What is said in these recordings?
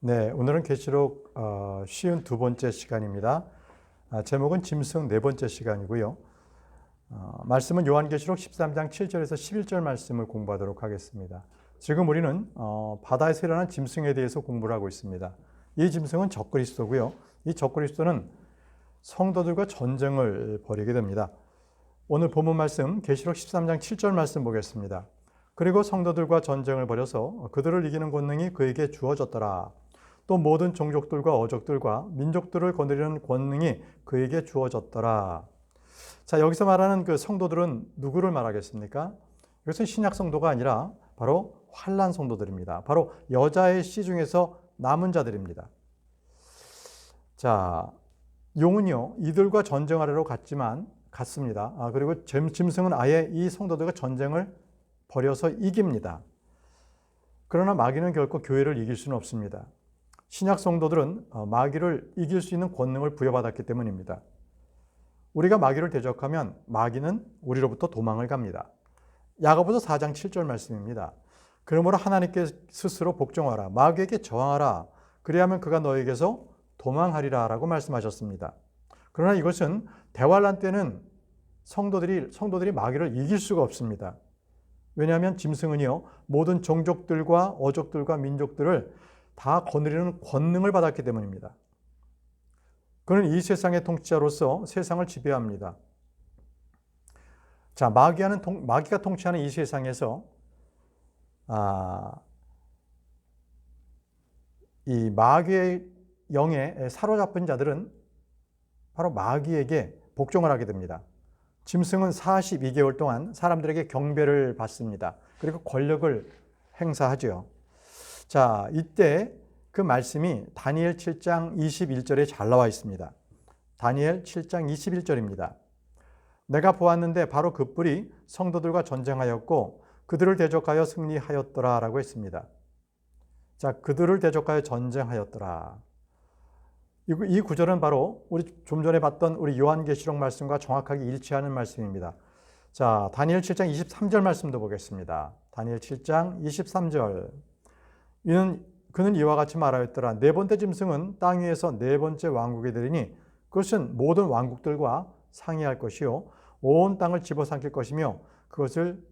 네, 오늘은 계시록 쉬운 두 번째 시간입니다. 제목은 짐승 네 번째 시간이고요. 말씀은 요한계시록 13장 7절에서 11절 말씀을 공부하도록 하겠습니다. 지금 우리는 바다에서 일어난 짐승에 대해서 공부를 하고 있습니다. 이 짐승은 적그리스도고요. 이 적그리스도는 성도들과 전쟁을 벌이게 됩니다. 오늘 본문 말씀 계시록 13장 7절 말씀 보겠습니다. 그리고 성도들과 전쟁을 벌여서 그들을 이기는 권능이 그에게 주어졌더라. 또 모든 종족들과 어족들과 민족들을 거느리는 권능이 그에게 주어졌더라. 자, 여기서 말하는 그 성도들은 누구를 말하겠습니까? 이것은 신약 성도가 아니라 바로 환난 성도들입니다. 바로 여자의 씨 중에서 남은 자들입니다. 자, 용은요, 이들과 전쟁하려고 갔습니다. 그리고 짐승은 아예 이 성도들과 전쟁을 벌여서 이깁니다. 그러나 마귀는 결코 교회를 이길 수는 없습니다. 신약 성도들은 마귀를 이길 수 있는 권능을 부여받았기 때문입니다. 우리가 마귀를 대적하면 마귀는 우리로부터 도망을 갑니다. 야고보서 4장 7절 말씀입니다. 그러므로 하나님께 스스로 복종하라. 마귀에게 저항하라. 그리하면 그가 너에게서 도망하리라 라고 말씀하셨습니다. 그러나 이것은 대환란 때는 성도들이 마귀를 이길 수가 없습니다. 왜냐하면 짐승은요, 모든 종족들과 어족들과 민족들을 다 거느리는 권능을 받았기 때문입니다. 그는 이 세상의 통치자로서 세상을 지배합니다. 자, 마귀가 통치하는 이 세상에서 이 마귀의 영에 사로잡힌 자들은 바로 마귀에게 복종을 하게 됩니다. 짐승은 42개월 동안 사람들에게 경배를 받습니다. 그리고 권력을 행사하죠. 자, 이때 그 말씀이 다니엘 7장 21절에 잘 나와 있습니다. 다니엘 7장 21절입니다. 내가 보았는데 바로 그 뿔이 성도들과 전쟁하였고 그들을 대적하여 승리하였더라 라고 했습니다. 자, 그들을 대적하여 전쟁하였더라. 이 구절은 바로 우리 좀 전에 봤던 우리 요한계시록 말씀과 정확하게 일치하는 말씀입니다. 자, 다니엘 7장 23절 말씀도 보겠습니다. 다니엘 7장 23절. 그는 이와 같이 말하였더라. 네 번째 짐승은 땅 위에서 네 번째 왕국이 되리니 그것은 모든 왕국들과 상의할 것이요 온 땅을 집어삼킬 것이며 그것을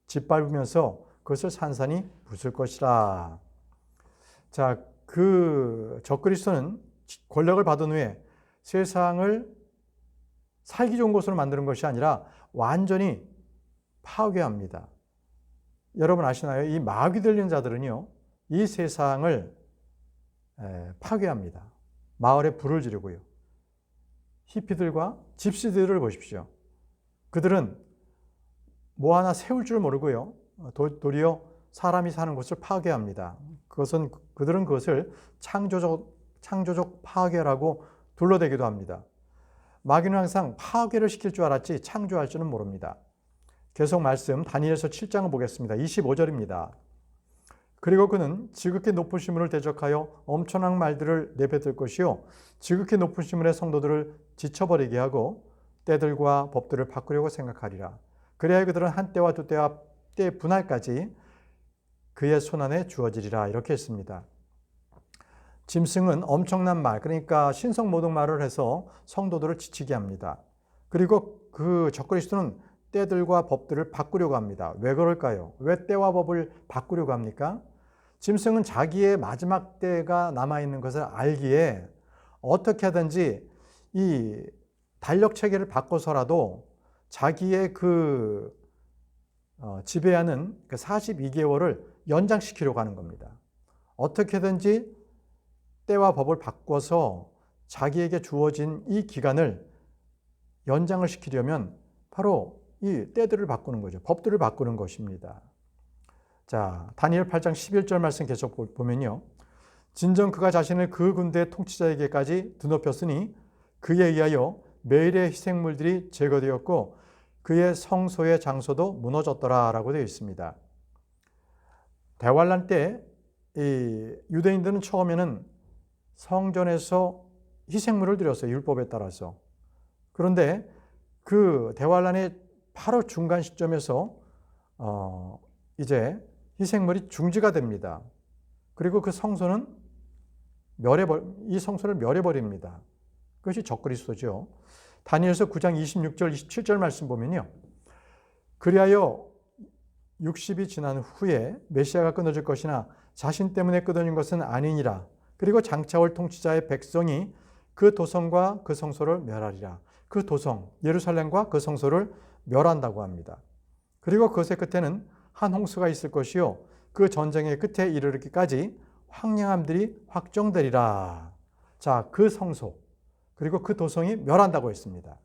짓밟으면서 그것을 산산이 부술 것이라. 자, 그 적그리스도는 권력을 받은 후에 세상을 살기 좋은 곳으로 만드는 것이 아니라 완전히 파괴합니다. 여러분 아시나요? 이 마귀 들린 자들은요, 이 세상을 파괴합니다. 마을에 불을 지르고요. 히피들과 집시들을 보십시오. 그들은 뭐 하나 세울 줄 모르고요. 도리어 사람이 사는 곳을 파괴합니다. 그들은 그것을 창조적 파괴라고 둘러대기도 합니다. 마귀는 항상 파괴를 시킬 줄 알았지 창조할 줄은 모릅니다. 계속 말씀 다니엘서 7장을 보겠습니다. 25절입니다. 그리고 그는 지극히 높은 시문을 대적하여 엄청난 말들을 내뱉을 것이요 지극히 높은 시문의 성도들을 지쳐버리게 하고 때들과 법들을 바꾸려고 생각하리라. 그래야 그들은 한 때와 두 때와 때 분할까지 그의 손안에 주어지리라. 이렇게 했습니다. 짐승은 엄청난 말, 그러니까 신성모독말을 해서 성도들을 지치게 합니다. 그리고 그 적그리스도는 때들과 법들을 바꾸려고 합니다. 왜 그럴까요? 왜 때와 법을 바꾸려고 합니까? 짐승은 자기의 마지막 때가 남아있는 것을 알기에 어떻게 하든지 이 달력 체계를 바꿔서라도 자기의 지배하는 그 42개월을 연장시키려고 하는 겁니다. 어떻게든지 때와 법을 바꿔서 자기에게 주어진 이 기간을 연장을 시키려면 바로 이 때들을 바꾸는 거죠. 법들을 바꾸는 것입니다. 자, 다니엘 8장 11절 말씀 계속 보면요. 진정 그가 자신을 그 군대의 통치자에게까지 드높였으니 그에 의하여 매일의 희생물들이 제거되었고 그의 성소의 장소도 무너졌더라 라고 되어 있습니다. 대환란 때 이 유대인들은 처음에는 성전에서 희생물을 드렸어요. 율법에 따라서. 그런데 그 대환란의 바로 중간 시점에서 이제 희생물이 중지가 됩니다. 그리고 그 성소는 이 성소를 멸해버립니다. 그것이 적그리스도죠. 다니엘서 9장 26절 27절 말씀 보면요. 그리하여 60이 지난 후에 메시아가 끊어질 것이나 자신 때문에 끊어진 것은 아니니라. 그리고 장차올 통치자의 백성이 그 도성과 그 성소를 멸하리라. 그 도성, 예루살렘과 그 성소를 멸한다고 합니다. 그리고 그것의 끝에는 한 홍수가 있을 것이요. 그 전쟁의 끝에 이르기까지 황량함들이 확정되리라. 자, 그 성소, 그리고 그 도성이 멸한다고 했습니다.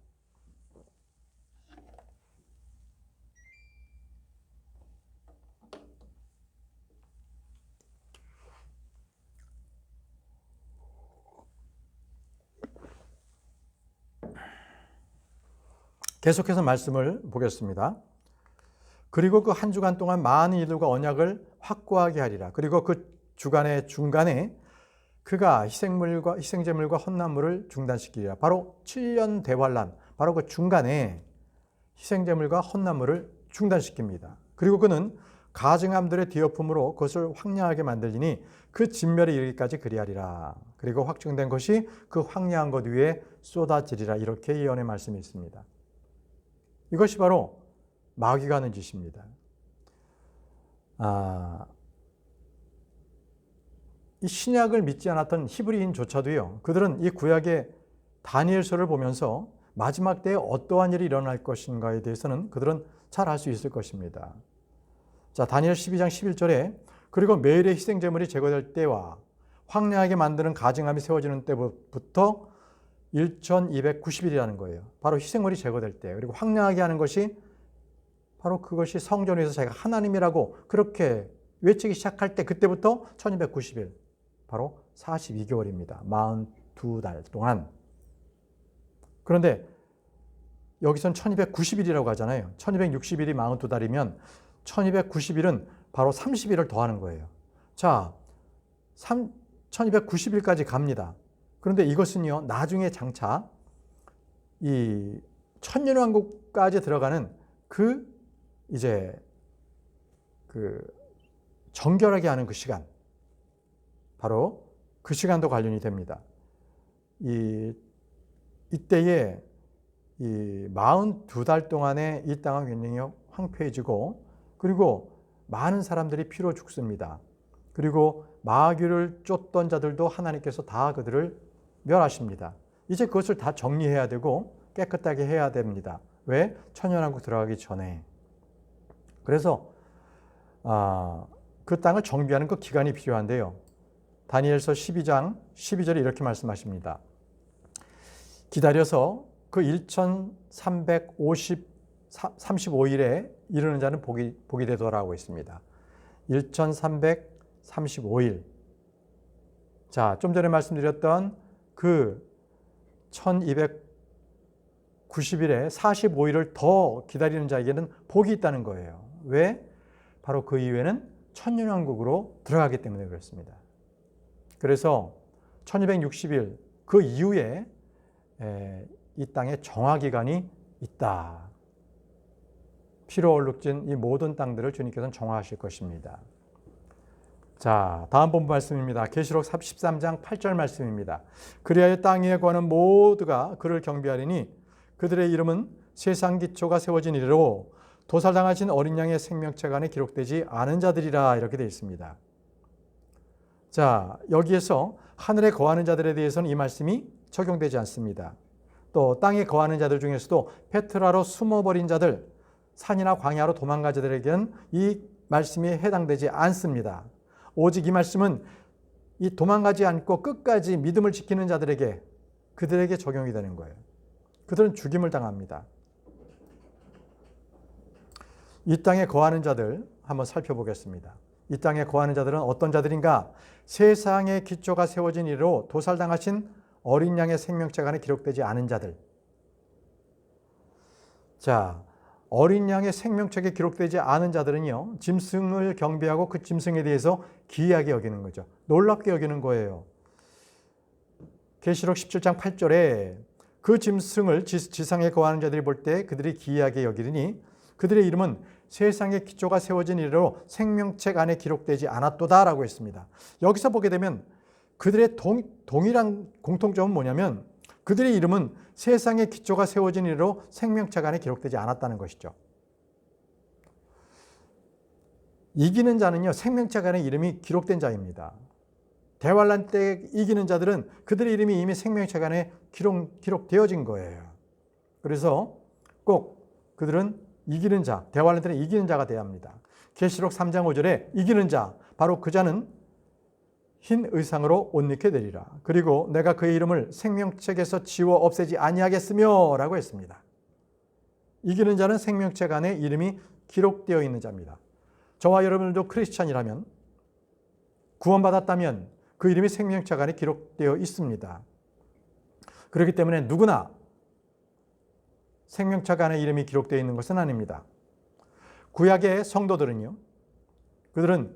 계속해서 말씀을 보겠습니다. 그리고 그 한 주간 동안 많은 이들과 언약을 확고하게 하리라. 그리고 그 주간의 중간에 그가 희생제물과 헌나물을 중단시키리라. 바로 7년 대환란, 바로 그 중간에 희생제물과 헌나물을 중단시킵니다. 그리고 그는 가증함들의 뒤엎음으로 그것을 황량하게 만들리니 그 진멸에 이르기까지 그리하리라. 그리고 확증된 것이 그 황량한 것 위에 쏟아지리라. 이렇게 예언의 말씀이 있습니다. 이것이 바로 마귀가 하는 짓입니다. 이 신약을 믿지 않았던 히브리인조차도요, 그들은 이 구약의 다니엘서를 보면서 마지막 때에 어떠한 일이 일어날 것인가에 대해서는 그들은 잘 알 수 있을 것입니다. 자, 다니엘 12장 11절에 그리고 매일의 희생제물이 제거될 때와 황량하게 만드는 가증함이 세워지는 때부터 1290일이라는 거예요. 바로 희생물이 제거될 때, 그리고 황량하게 하는 것이 바로 그것이 성전에서 자기가 하나님이라고 그렇게 외치기 시작할 때, 그때부터 1290일, 바로 42개월입니다. 42달 동안. 그런데 여기선 1290일이라고 하잖아요. 1260일이 42달이면 1290일은 바로 30일을 더하는 거예요. 자, 1290일까지 갑니다. 그런데 이것은요, 나중에 장차 이 천년왕국까지 들어가는 이제 정결하게 하는 그 시간, 바로 그 시간도 관련이 됩니다. 이때에 이 42달 동안에 이 땅은 굉장히 황폐해지고, 그리고 많은 사람들이 피로 죽습니다. 그리고 마귀를 쫓던 자들도 하나님께서 다 그들을 멸하십니다. 이제 그것을 다 정리해야 되고 깨끗하게 해야 됩니다. 왜? 천년왕국 들어가기 전에. 그래서 그 땅을 정비하는 그 기간이 필요한데요. 다니엘서 12장 12절에 이렇게 말씀하십니다. 기다려서 그 1335일에 이르는 자는 복이 되더라고 있습니다. 1335일. 자, 좀 전에 말씀드렸던 그 1290일에 45일을 더 기다리는 자에게는 복이 있다는 거예요. 왜? 바로 그 이후에는 천년왕국으로 들어가기 때문에 그렇습니다. 그래서 1260일 그 이후에 이 땅에 정화기간이 있다. 피로 얼룩진 이 모든 땅들을 주님께서는 정화하실 것입니다. 자, 다음 본문 말씀입니다. 계시록 13장 8절 말씀입니다. 그리하여 땅 위에 거하는 모두가 그를 경배하리니 그들의 이름은 세상 기초가 세워진 이래로 도살당하신 어린 양의 생명책 안에 기록되지 않은 자들이라. 이렇게 되어 있습니다. 자, 여기에서 하늘에 거하는 자들에 대해서는 이 말씀이 적용되지 않습니다. 또 땅에 거하는 자들 중에서도 페트라로 숨어버린 자들, 산이나 광야로 도망간 자들에게는 이 말씀이 해당되지 않습니다. 오직 이 말씀은 이 도망가지 않고 끝까지 믿음을 지키는 자들에게, 그들에게 적용이 되는 거예요. 그들은 죽임을 당합니다. 이 땅에 거하는 자들 한번 살펴보겠습니다. 이 땅에 거하는 자들은 어떤 자들인가? 세상의 기초가 세워진 이래로 도살당하신 어린 양의 생명책 안에 기록되지 않은 자들. 자, 어린 양의 생명책에 기록되지 않은 자들은요, 짐승을 경배하고 그 짐승에 대해서 기이하게 여기는 거죠. 놀랍게 여기는 거예요. 계시록 17장 8절에 그 짐승을 지상에 거하는 자들이 볼 때 그들이 기이하게 여기리니 그들의 이름은 세상의 기초가 세워진 이래로 생명책 안에 기록되지 않았도다 라고 했습니다. 여기서 보게 되면 그들의 동일한 공통점은 뭐냐면 그들의 이름은 세상의 기초가 세워진 이래로 생명책 안에 기록되지 않았다는 것이죠. 이기는 자는요, 생명책 안에 이름이 기록된 자입니다. 대환란 때 이기는 자들은 그들의 이름이 이미 생명책 안에 기록되어진 거예요. 그래서 꼭 그들은 이기는 자, 대환란 때는 이기는 자가 되어야 합니다. 계시록 3장 5절에 이기는 자, 바로 그 자는 흰 의상으로 옷 입게 되리라. 그리고 내가 그의 이름을 생명책에서 지워 없애지 아니하겠으며 라고 했습니다. 이기는 자는 생명책 안에 이름이 기록되어 있는 자입니다. 저와 여러분들도 크리스찬이라면, 구원받았다면 그 이름이 생명책 안에 기록되어 있습니다. 그렇기 때문에 누구나 생명책 안에 이름이 기록되어 있는 것은 아닙니다. 구약의 성도들은요, 그들은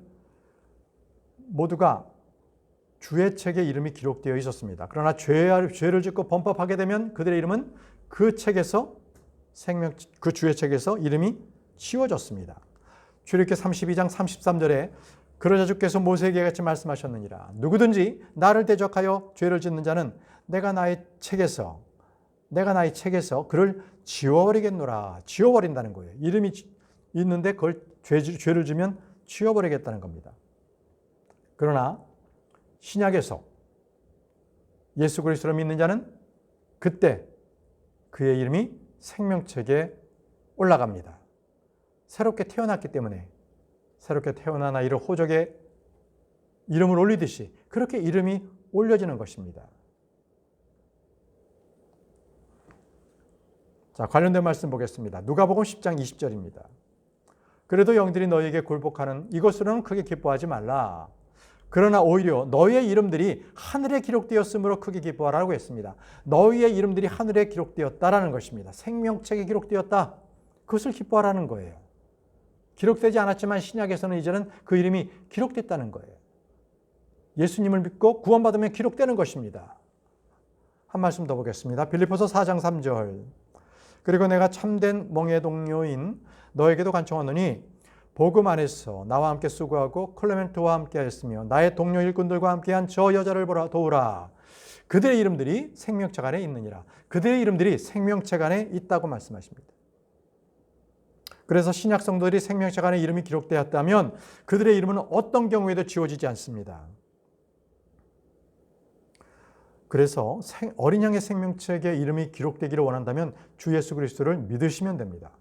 모두가 주의 책에 이름이 기록되어 있었습니다. 그러나 죄를 짓고 범법하게 되면 그들의 이름은 그 책에서 그 주의 책에서 이름이 지워졌습니다. 출애굽기 32장 33절에 그러자 주께서 모세에게 같이 말씀하셨느니라. 누구든지 나를 대적하여 죄를 짓는 자는 내가 나의 책에서 그를 지워버리겠노라. 지워버린다는 거예요. 이름이 있는데 그걸 죄를 지면 지워버리겠다는 겁니다. 그러나 신약에서 예수 그리스도를 믿는 자는 그때 그의 이름이 생명책에 올라갑니다. 새롭게 태어났기 때문에 새롭게 태어난 아이를 호적에 이름을 올리듯이 그렇게 이름이 올려지는 것입니다. 자, 관련된 말씀 보겠습니다. 누가복음 10장 20절입니다. 그래도 영들이 너희에게 굴복하는 이것으로는 크게 기뻐하지 말라. 그러나 오히려 너희의 이름들이 하늘에 기록되었으므로 크게 기뻐하라고 했습니다. 너희의 이름들이 하늘에 기록되었다라는 것입니다. 생명책에 기록되었다. 그것을 기뻐하라는 거예요. 기록되지 않았지만 신약에서는 이제는 그 이름이 기록됐다는 거예요. 예수님을 믿고 구원받으면 기록되는 것입니다. 한 말씀 더 보겠습니다. 빌립보서 4장 3절. 그리고 내가 참된 멍의 동료인 너에게도 간청하노니 복음 안에서 나와 함께 수고하고 클레멘토와 함께 하였으며 나의 동료 일꾼들과 함께한 저 여자를 도우라. 그들의 이름들이 생명책 안에 있느니라. 그들의 이름들이 생명책 안에 있다고 말씀하십니다. 그래서 신약 성도들이 생명책 안에 이름이 기록되었다면 그들의 이름은 어떤 경우에도 지워지지 않습니다. 그래서 어린 양의 생명책에 이름이 기록되기를 원한다면 주 예수 그리스도를 믿으시면 됩니다.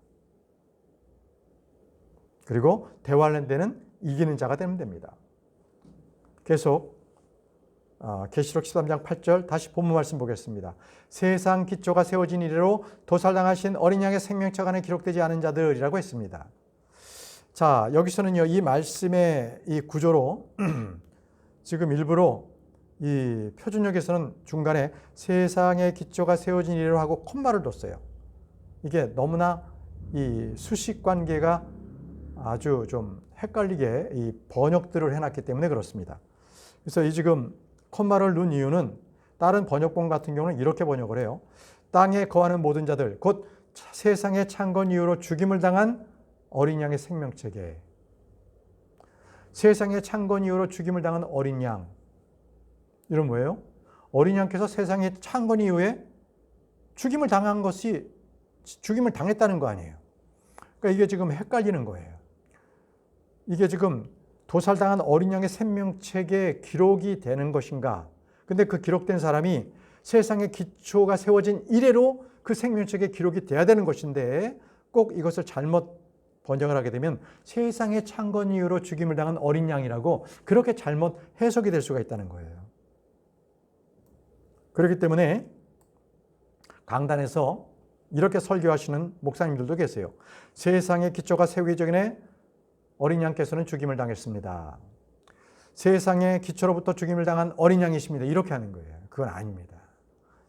그리고 대환란 때는 이기는 자가 되면 됩니다. 계속 계시록 13장 8절 다시 본문 말씀 보겠습니다. 세상 기초가 세워진 이래로 도살당하신 어린 양의 생명책 안에 기록되지 않은 자들이라고 했습니다. 자, 여기서는요, 이 말씀의 이 구조로 지금 일부러 이 표준역에서는 중간에 세상의 기초가 세워진 이래로 하고 콤마를 뒀어요. 이게 너무나 이 수식 관계가 아주 좀 헷갈리게 이 번역들을 해놨기 때문에 그렇습니다. 그래서 이 지금 콤마를 넣은 이유는 다른 번역본 같은 경우는 이렇게 번역을 해요. 땅에 거하는 모든 자들, 곧 세상의 창건 이후로 죽임을 당한 어린 양의 생명책에. 세상의 창건 이후로 죽임을 당한 어린 양. 이런 뭐예요? 어린 양께서 세상의 창건 이후에 죽임을 당했다는 거 아니에요. 그러니까 이게 지금 헷갈리는 거예요. 이게 지금 도살당한 어린 양의 생명책에 기록이 되는 것인가? 근데 그 기록된 사람이 세상의 기초가 세워진 이래로 그 생명책에 기록이 돼야 되는 것인데 꼭 이것을 잘못 번역을 하게 되면 세상의 창건 이후로 죽임을 당한 어린 양이라고 그렇게 잘못 해석이 될 수가 있다는 거예요. 그렇기 때문에 강단에서 이렇게 설교하시는 목사님들도 계세요. 세상의 기초가 세우기 전에 어린 양께서는 죽임을 당했습니다. 세상의 기초로부터 죽임을 당한 어린 양이십니다. 이렇게 하는 거예요. 그건 아닙니다.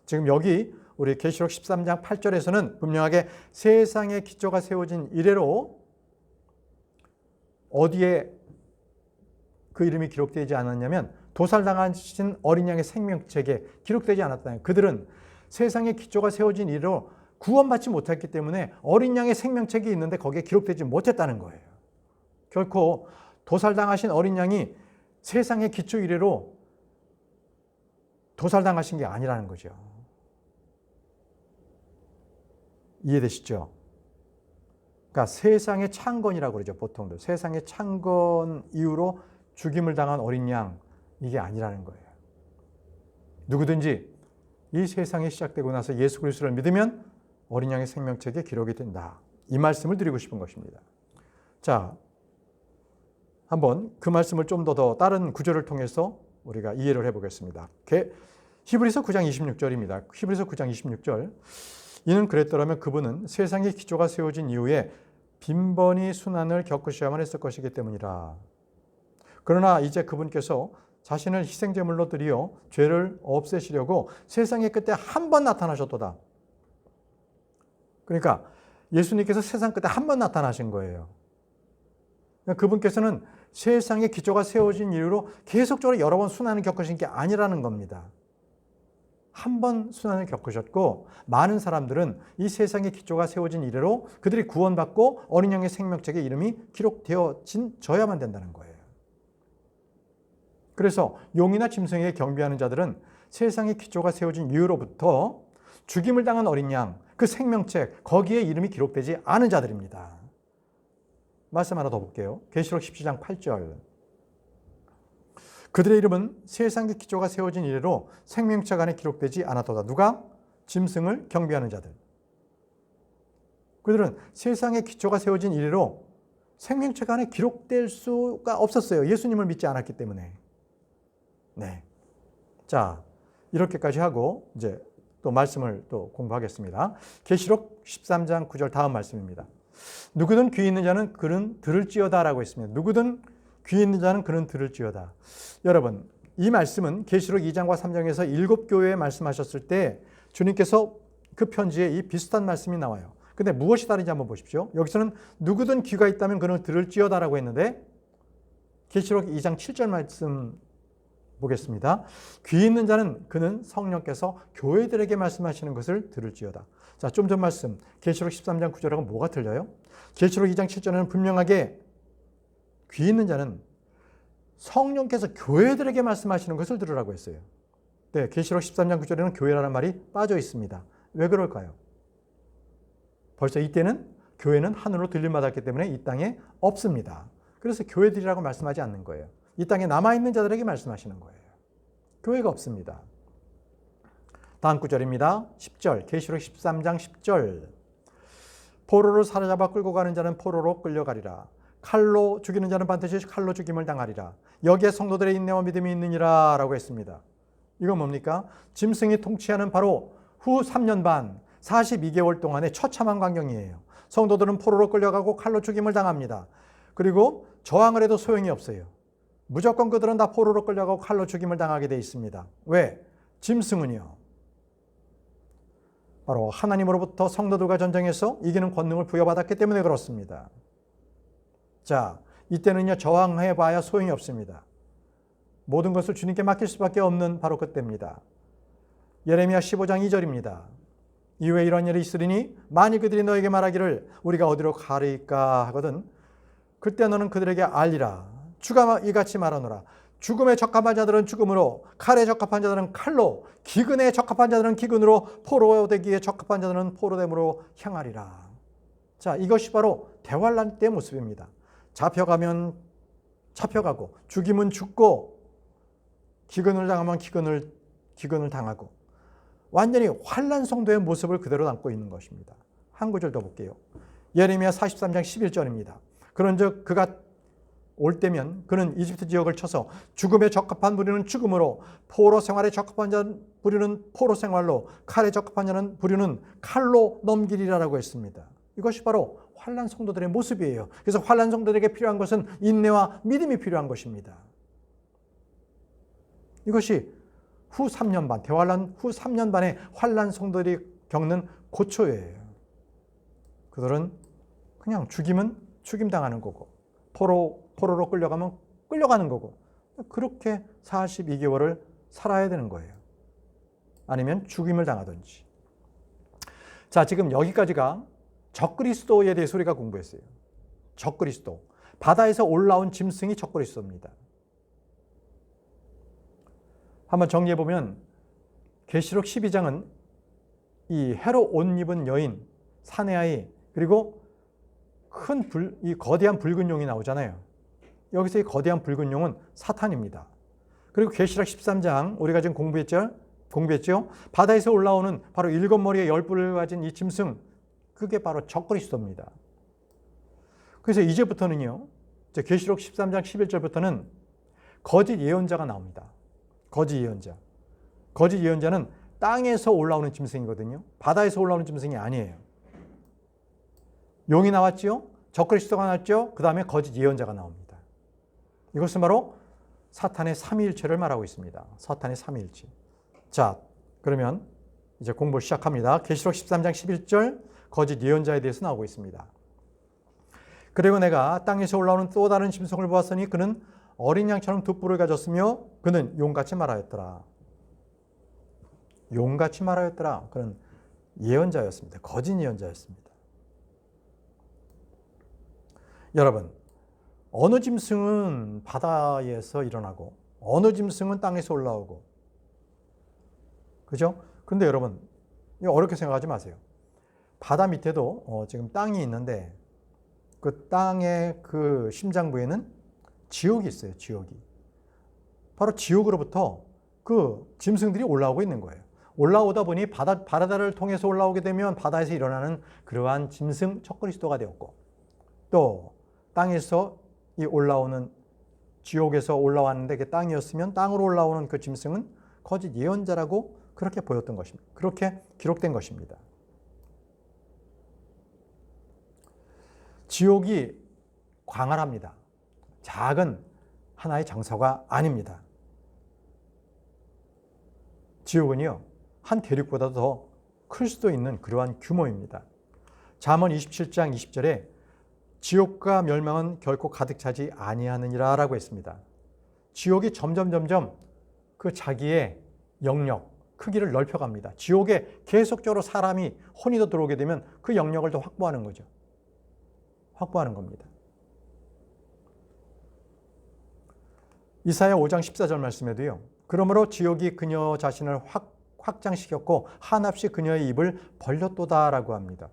지금 여기 우리 계시록 13장 8절에서는 분명하게 세상의 기초가 세워진 이래로 어디에 그 이름이 기록되지 않았냐면 도살당하신 어린 양의 생명책에 기록되지 않았다. 그들은 세상의 기초가 세워진 이래로 구원받지 못했기 때문에 어린 양의 생명책이 있는데 거기에 기록되지 못했다는 거예요. 결코 도살당하신 어린 양이 세상의 기초 이래로 도살당하신 게 아니라는 거죠. 이해되시죠? 그러니까 세상의 창건이라고 그러죠. 보통들. 세상의 창건 이후로 죽임을 당한 어린 양, 이게 아니라는 거예요. 누구든지 이 세상이 시작되고 나서 예수 그리스도를 믿으면 어린 양의 생명책에 기록이 된다. 이 말씀을 드리고 싶은 것입니다. 자, 한번 그 말씀을 좀 더 다른 구절을 통해서 우리가 이해를 해보겠습니다. 히브리서 9장 26절입니다. 히브리서 9장 26절. 이는 그랬더라면 그분은 세상의 기초가 세워진 이후에 빈번히 순환을 겪으셔야만 했을 것이기 때문이라. 그러나 이제 그분께서 자신을 희생제물로 드리어 죄를 없애시려고 세상의 끝에 한 번 나타나셨도다. 그러니까 예수님께서 세상 끝에 한 번 나타나신 거예요. 그분께서는 세상의 기초가 세워진 이후로 계속적으로 여러 번 순환을 겪으신 게 아니라는 겁니다. 한 번 순환을 겪으셨고 많은 사람들은 이 세상의 기초가 세워진 이래로 그들이 구원받고 어린 양의 생명책에 이름이 기록되어져야만 된다는 거예요. 그래서 용이나 짐승에게 경배하는 자들은 세상의 기초가 세워진 이후로부터 죽임을 당한 어린 양, 그 생명책, 거기에 이름이 기록되지 않은 자들입니다. 말씀 하나 더 볼게요. 계시록 17장 8절. 그들의 이름은 세상의 기초가 세워진 이래로 생명책 안에 기록되지 않았도다. 누가? 짐승을 경배하는 자들. 그들은 세상의 기초가 세워진 이래로 생명책 안에 기록될 수가 없었어요. 예수님을 믿지 않았기 때문에. 네. 자, 이렇게까지 하고 이제 또 말씀을 또 공부하겠습니다. 계시록 13장 9절 다음 말씀입니다. 누구든 귀 있는 자는 그는 들을지어다라고 했습니다. 누구든 귀 있는 자는 그는 들을지어다. 여러분, 이 말씀은 계시록 2장과 3장에서 7교회에 말씀하셨을 때 주님께서 그 편지에 이 비슷한 말씀이 나와요. 근데 무엇이 다른지 한번 보십시오. 여기서는 누구든 귀가 있다면 그는 들을지어다라고 했는데 계시록 2장 7절 말씀 보겠습니다. 귀 있는 자는 그는 성령께서 교회들에게 말씀하시는 것을 들을지어다. 자, 좀 전 말씀 계시록 13장 9절하고 뭐가 틀려요? 계시록 2장 7절에는 분명하게 귀 있는 자는 성령께서 교회들에게 말씀하시는 것을 들으라고 했어요. 네, 계시록 13장 9절에는 교회라는 말이 빠져 있습니다. 왜 그럴까요? 벌써 이때는 교회는 하늘로 들림받았기 때문에 이 땅에 없습니다. 그래서 교회들이라고 말씀하지 않는 거예요. 이 땅에 남아있는 자들에게 말씀하시는 거예요. 교회가 없습니다. 다음 구절입니다. 10절, 계시록 13장 10절. 포로를 사로잡아 끌고 가는 자는 포로로 끌려가리라. 칼로 죽이는 자는 반드시 칼로 죽임을 당하리라. 여기에 성도들의 인내와 믿음이 있느니라 라고 했습니다. 이건 뭡니까? 짐승이 통치하는 바로 후 3년 반, 42개월 동안의 처참한 광경이에요. 성도들은 포로로 끌려가고 칼로 죽임을 당합니다. 그리고 저항을 해도 소용이 없어요. 무조건 그들은 다 포로로 끌려가고 칼로 죽임을 당하게 돼 있습니다. 왜? 짐승은요, 바로 하나님으로부터 성도들과 전쟁해서 이기는 권능을 부여받았기 때문에 그렇습니다. 자, 이때는요, 저항해봐야 소용이 없습니다. 모든 것을 주님께 맡길 수밖에 없는 바로 그때입니다. 예레미야 15장 2절입니다. 이후에 이런 일이 있으리니 만일 그들이 너에게 말하기를 우리가 어디로 가리까 하거든 그때 너는 그들에게 알리라. 주가 이같이 말하노라. 죽음에 적합한 자들은 죽음으로, 칼에 적합한 자들은 칼로, 기근에 적합한 자들은 기근으로, 포로되기에 적합한 자들은 포로됨으로 향하리라. 자, 이것이 바로 대환란 때의 모습입니다. 잡혀가면 잡혀가고, 죽이면 죽고, 기근을 당하면 기근을 당하고, 완전히 환란 성도의 모습을 그대로 담고 있는 것입니다. 한 구절 더 볼게요. 예레미야 43장 11절입니다. 그런즉 그가 올 때면 그는 이집트 지역을 쳐서 죽음에 적합한 부류는 죽음으로, 포로 생활에 적합한 자는 부류는 포로 생활로, 칼에 적합한 자는 부류는 칼로 넘기리라라고 했습니다. 이것이 바로 환난 성도들의 모습이에요. 그래서 환난 성도들에게 필요한 것은 인내와 믿음이 필요한 것입니다. 이것이 후 3년 반, 대환란 후 3년 반의 환난 성도들이 겪는 고초예요. 그들은 그냥 죽이면 죽임당하는 거고, 포로로 끌려가면 끌려가는 거고, 그렇게 42개월을 살아야 되는 거예요. 아니면 죽임을 당하든지. 자, 지금 여기까지가 적그리스도에 대해서 우리가 공부했어요. 적그리스도. 바다에서 올라온 짐승이 적그리스도입니다. 한번 정리해보면 계시록 12장은 이 해로 옷 입은 여인, 사내아이, 그리고 이 거대한 붉은 용이 나오잖아요. 여기서 이 거대한 붉은 용은 사탄입니다. 그리고 계시록 13장 우리가 지금 공부했죠? 바다에서 올라오는 바로 7머리의 10뿔을 가진 이 짐승, 그게 바로 적그리스도입니다. 그래서 이제부터는요, 계시록 13장 11절부터는 거짓 예언자가 나옵니다. 거짓 예언자. 거짓 예언자는 땅에서 올라오는 짐승이거든요. 바다에서 올라오는 짐승이 아니에요. 용이 나왔죠? 적그리스도가 나왔죠? 그 다음에 거짓 예언자가 나옵니다. 이것은 바로 사탄의 삼위일체를 말하고 있습니다. 사탄의 삼위일체. 자, 그러면 이제 공부를 시작합니다. 계시록 13장 11절 거짓 예언자에 대해서 나오고 있습니다. 그리고 내가 땅에서 올라오는 또 다른 짐승을 보았으니 그는 어린 양처럼 두 뿔을 가졌으며 그는 용같이 말하였더라. 용같이 말하였더라. 그는 예언자였습니다. 거짓 예언자였습니다. 여러분, 어느 짐승은 바다에서 일어나고 어느 짐승은 땅에서 올라오고, 그죠? 근데 여러분, 이거 어렵게 생각하지 마세요. 바다 밑에도 지금 땅이 있는데 그 땅의 그 심장부에는 지옥이 있어요. 지옥이. 바로 지옥으로부터 그 짐승들이 올라오고 있는 거예요. 올라오다 보니 바다를 통해서 올라오게 되면 바다에서 일어나는 그러한 짐승 적그리스도가 되었고, 또 땅에서 이 올라오는 지옥에서 올라왔는데 그 땅이었으면 땅으로 올라오는 그 짐승은 거짓 예언자라고 그렇게 보였던 것입니다. 그렇게 기록된 것입니다. 지옥이 광활합니다. 작은 하나의 장소가 아닙니다. 지옥은요, 한 대륙보다도 더 클 수도 있는 그러한 규모입니다. 잠언 27장 20절에 지옥과 멸망은 결코 가득 차지 아니하느니라 라고 했습니다. 지옥이 점점 그 자기의 영역, 크기를 넓혀갑니다. 지옥에 계속적으로 사람이 혼이 더 들어오게 되면 그 영역을 더 확보하는 거죠. 확보하는 겁니다. 이사야 5장 14절 말씀에도요. 그러므로 지옥이 그녀 자신을 확장시켰고 한없이 그녀의 입을 벌렸도다라고 합니다.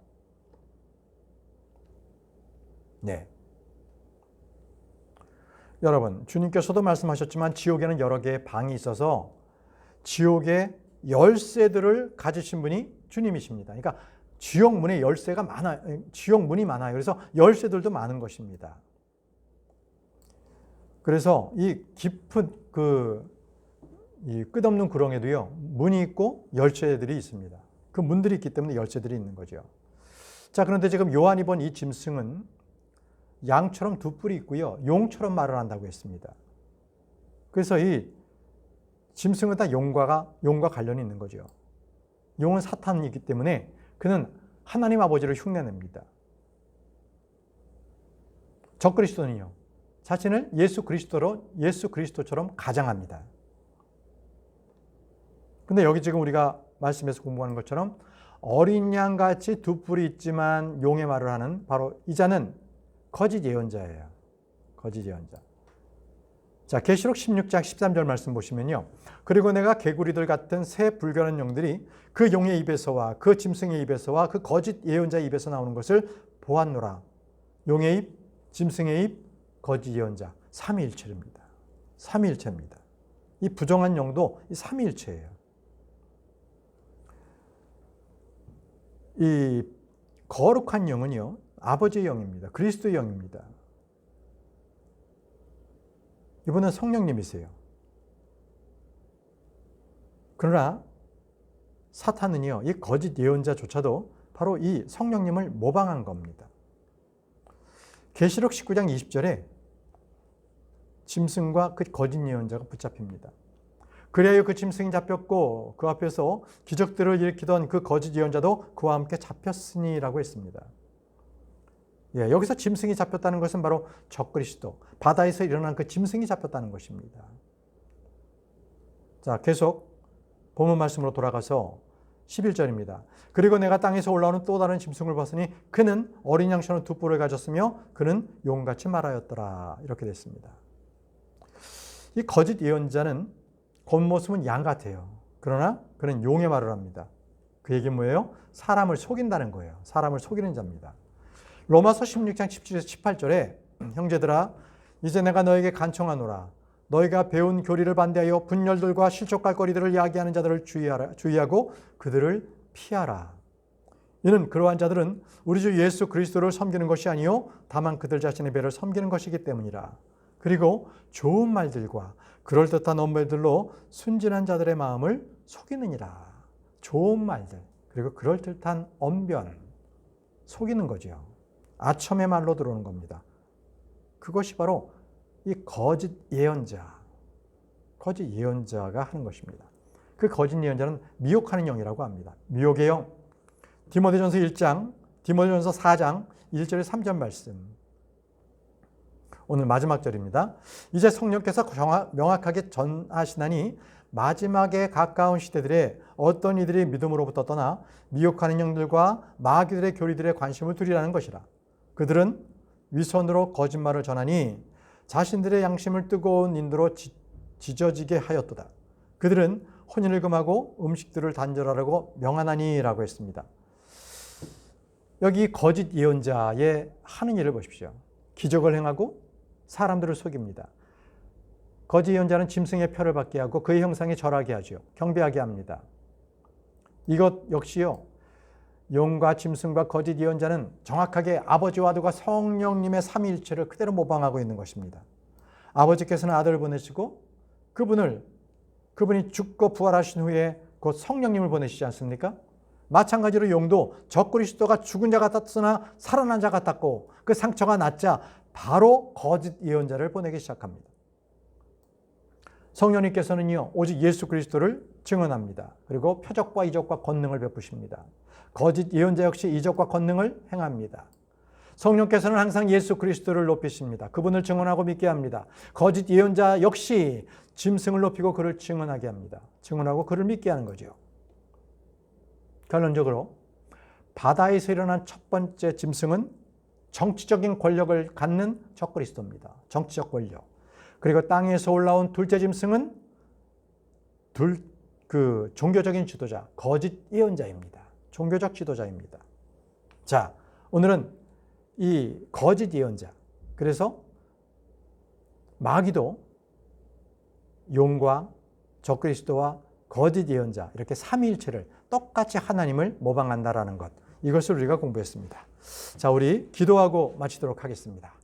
네. 여러분, 주님께서도 말씀하셨지만 지옥에는 여러 개의 방이 있어서 지옥의 열쇠들을 가지신 분이 주님이십니다. 그러니까 지옥 문에 열쇠가 많아요. 지옥 문이 많아요. 그래서 열쇠들도 많은 것입니다. 그래서 이 깊은 이 끝없는 구렁에도요, 문이 있고 열쇠들이 있습니다. 그 문들이 있기 때문에 열쇠들이 있는 거죠. 자, 그런데 지금 요한이 본 이 짐승은 양처럼 두 뿔이 있고요, 용처럼 말을 한다고 했습니다. 그래서 이 짐승은 다 용과 관련이 있는 거죠. 용은 사탄이기 때문에 그는 하나님 아버지를 흉내냅니다. 적그리스도는요, 자신을 예수 그리스도처럼 가장합니다. 근데 여기 지금 우리가 말씀에서 공부하는 것처럼 어린 양같이 두 뿔이 있지만 용의 말을 하는 바로 이 자는 거짓 예언자예요. 거짓 예언자. 자, 계시록 16장 13절 말씀 보시면요. 그리고 내가 개구리들 같은 새 불결한 영들이 그 용의 입에서와 그 짐승의 입에서와 그 거짓 예언자의 입에서 나오는 것을 보았노라. 용의 입, 짐승의 입, 거짓 예언자. 삼위일체입니다. 삼위일체입니다. 이 부정한 영도 이 삼위일체예요. 이 거룩한 영은요, 아버지의 영입니다. 그리스도의 영입니다. 이분은 성령님이세요. 그러나 사탄은요, 이 거짓 예언자조차도 바로 이 성령님을 모방한 겁니다. 계시록 19장 20절에 짐승과 그 거짓 예언자가 붙잡힙니다. 그래야 그 짐승이 잡혔고 그 앞에서 기적들을 일으키던 그 거짓 예언자도 그와 함께 잡혔으니라고 했습니다. 예, 여기서 짐승이 잡혔다는 것은 바로 적그리스도, 바다에서 일어난 그 짐승이 잡혔다는 것입니다. 자, 계속 본문 말씀으로 돌아가서 11절입니다. 그리고 내가 땅에서 올라오는 또 다른 짐승을 봤으니 그는 어린 양처럼 두 뿔을 가졌으며 그는 용같이 말하였더라. 이렇게 됐습니다. 이 거짓 예언자는 겉모습은 양 같아요. 그러나 그는 용의 말을 합니다. 그 얘기는 뭐예요? 사람을 속인다는 거예요. 사람을 속이는 자입니다. 로마서 16장 17에서 18절에 형제들아 이제 내가 너에게 간청하노라. 너희가 배운 교리를 반대하여 분열들과 실족갈거리들을 야기하는 자들을 주의하고 그들을 피하라. 이는 그러한 자들은 우리 주 예수 그리스도를 섬기는 것이 아니요 다만 그들 자신의 배를 섬기는 것이기 때문이라. 그리고 좋은 말들과 그럴듯한 언변들로 순진한 자들의 마음을 속이느니라. 좋은 말들 그리고 그럴듯한 언변 속이는 거죠. 아첨의 말로 들어오는 겁니다. 그것이 바로 이 거짓 예언자가 하는 것입니다. 그 거짓 예언자는 미혹하는 영이라고 합니다. 미혹의 영. 디모데전서 1장, 디모데전서 4장 1절에 3절 말씀. 오늘 마지막 절입니다. 이제 성령께서 명확하게 전하시나니 마지막에 가까운 시대들에 어떤 이들이 믿음으로부터 떠나 미혹하는 영들과 마귀들의 교리들에 관심을 두리라는 것이라. 그들은 위선으로 거짓말을 전하니 자신들의 양심을 뜨거운 인도로 지져지게 하였도다. 그들은 혼인을 금하고 음식들을 단절하라고 명하나니라고 했습니다. 여기 거짓 예언자의 하는 일을 보십시오. 기적을 행하고 사람들을 속입니다. 거짓 예언자는 짐승의 표를 받게 하고 그의 형상에 절하게 하죠. 경배하게 합니다. 이것 역시요. 용과 짐승과 거짓 예언자는 정확하게 아버지와 아들과 성령님의 삼위일체를 그대로 모방하고 있는 것입니다. 아버지께서는 아들을 보내시고 그분이 죽고 부활하신 후에 곧 성령님을 보내시지 않습니까? 마찬가지로 용도 적그리스도가 죽은 자 같았으나 살아난 자 같았고 그 상처가 낫자 바로 거짓 예언자를 보내기 시작합니다. 성령님께서는요 오직 예수 그리스도를 증언합니다. 그리고 표적과 이적과 권능을 베푸십니다. 거짓 예언자 역시 이적과 권능을 행합니다. 성령께서는 항상 예수 그리스도를 높이십니다. 그분을 증언하고 믿게 합니다. 거짓 예언자 역시 짐승을 높이고 그를 증언하게 합니다. 증언하고 그를 믿게 하는 거죠. 결론적으로 바다에서 일어난 첫 번째 짐승은 정치적인 권력을 갖는 적그리스도입니다. 정치적 권력. 그리고 땅에서 올라온 둘째 짐승은 종교적인 지도자, 거짓 예언자입니다. 종교적 지도자입니다. 자, 오늘은 이 거짓 예언자, 그래서 마귀도 용과 적그리스도와 거짓 예언자 이렇게 삼위일체를 똑같이 하나님을 모방한다라는 것, 이것을 우리가 공부했습니다. 자, 우리 기도하고 마치도록 하겠습니다.